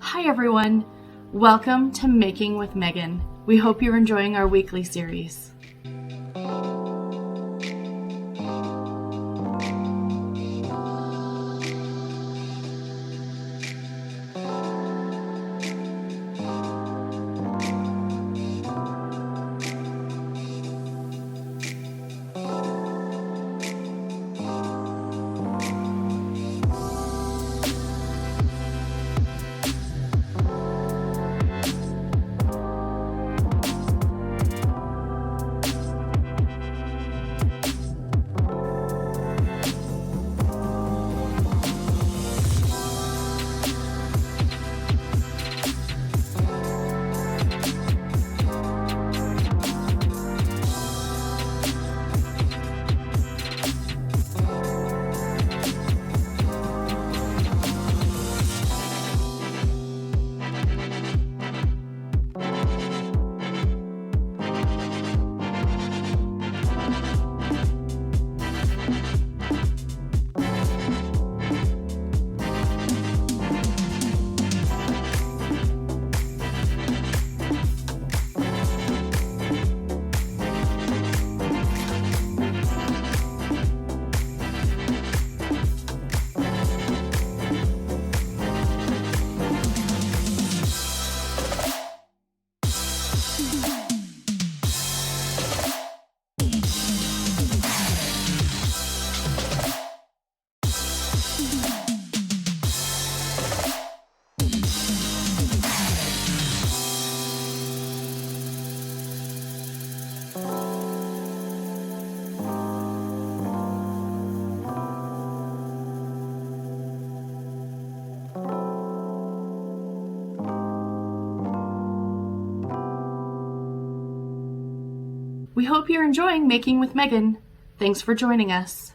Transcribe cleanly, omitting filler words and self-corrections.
Hi everyone, welcome to Making with Meagan. We hope you're enjoying our weekly series. We hope you're enjoying Making with Meagan. Thanks for joining us.